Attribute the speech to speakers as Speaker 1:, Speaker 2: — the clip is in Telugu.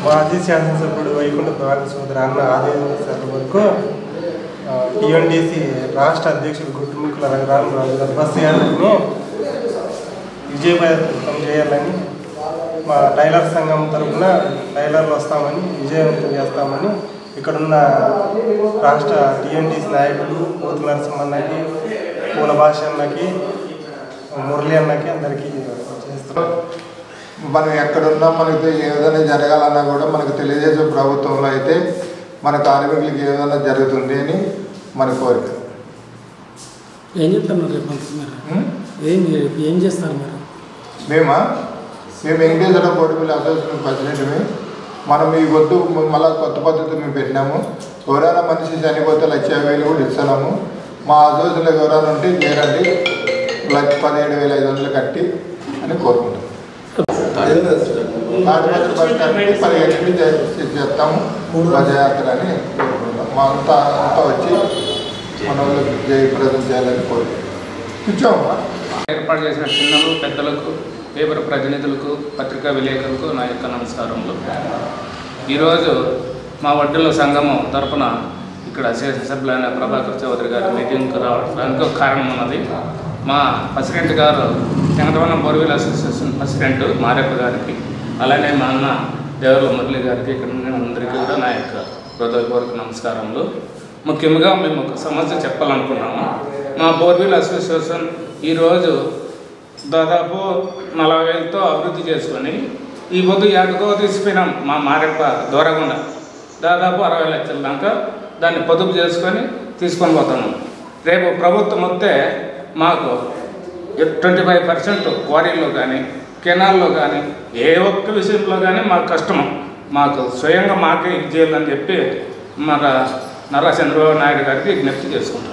Speaker 1: మాజీ శాసనసభ్యుడు వైకుంఠ ద్వారక సోదరు అన్న ఆదేశాల వరకు టీఎన్టీసీ రాష్ట్ర అధ్యక్షుడు గుట్టుముక్కల రఘురామరాజు గారు బస్సు యాత్రని విజయవంతం చేయాలని మా టైలర్ సంఘం తరఫున టైలర్లు వస్తామని విజయవంతం చేస్తామని ఇక్కడున్న రాష్ట్ర టీఎన్టీసీ నాయకులు పోతు నరసింహన్నకి పూల భాష అన్నకి మురళి అన్నకి అందరికీ చేస్తున్నాం.
Speaker 2: మనం ఎక్కడున్నా మనకి ఏదైనా జరగాలన్నా కూడా మనకు తెలుగుదేశం ప్రభుత్వంలో అయితే మన కార్మికులకి ఏదైనా జరుగుతుంది అని మన కోరిక.
Speaker 3: ఏం చెప్తారు ఏం చేస్తారు
Speaker 2: మేము వెంకటేశ్వర బోర్డుపల్లి అసోసియేషన్ ప్రెసిడెంట్ని. మనం ఈ వద్దు మళ్ళీ కొత్త పద్ధతి మేము పెట్టినాము. ఎవరైనా మనిషి చనిపోతే 1,50,000 కూడా ఇస్తున్నాము. మా అసోసియేషన్లో ఎవరైనా ఉంటే చేరండి 17,500 కట్టి అని కోరుకుంటాం. తాడిపత్రి బస్ స్టాండ్ 15 చేస్తాము పదయాత్ర అని కోరుకుంటాం. మా అంతా వచ్చి మన వాళ్ళకి జయప్రదం చేయాలని కోరుకుంటాం.
Speaker 4: ఏర్పాటు చేసిన చిన్నలు పెద్దలకు పేపర్ ప్రతినిధులకు పత్రికా విలేకరులకు నా యొక్క నమస్కారములు. ఈరోజు మా వడ్డీల సంఘము తరఫున ఇక్కడ శాసనసభ్యులైన ప్రభాకర్ చౌదరి గారి మీటింగ్కి రావడానికి ఒక కారణం ఉన్నది. మా ప్రెసిడెంట్ గారు చెంగటవనం బోర్వెల్ అసోసియేషన్ ప్రెసిడెంట్ మారెప్ప గారికి, అలానే మా అన్న దేవరల మురళి గారికి, ఇక్కడ అందరికీ కూడా నా యొక్క హృదయపూర్వక నమస్కారములు. ముఖ్యంగా మేము ఒక సమస్య చెప్పాలనుకున్నాము. మా బోర్వెల్ అసోసియేషన్ ఈరోజు దాదాపు 40,000తో అభివృద్ధి చేసుకొని ఈ పొద్దు ఏడుకో తీసిపోయినాం. మా మారెప్ప దూరగుండా దాదాపు 60 లక్షల దాకా దాన్ని పొదుపు చేసుకొని తీసుకొని పోతున్నాం. రేపు ప్రభుత్వం వస్తే మాకు 25% క్వారీల్లో కానీ కెనాల్లో కానీ ఏ ఒక్క విషయంలో కానీ మాకు కష్టము. మాకు స్వయంగా మాకే ఇది చేయాలని చెప్పి మన నారా చంద్రబాబు నాయుడు గారికి విజ్ఞప్తి చేసుకుంటాం.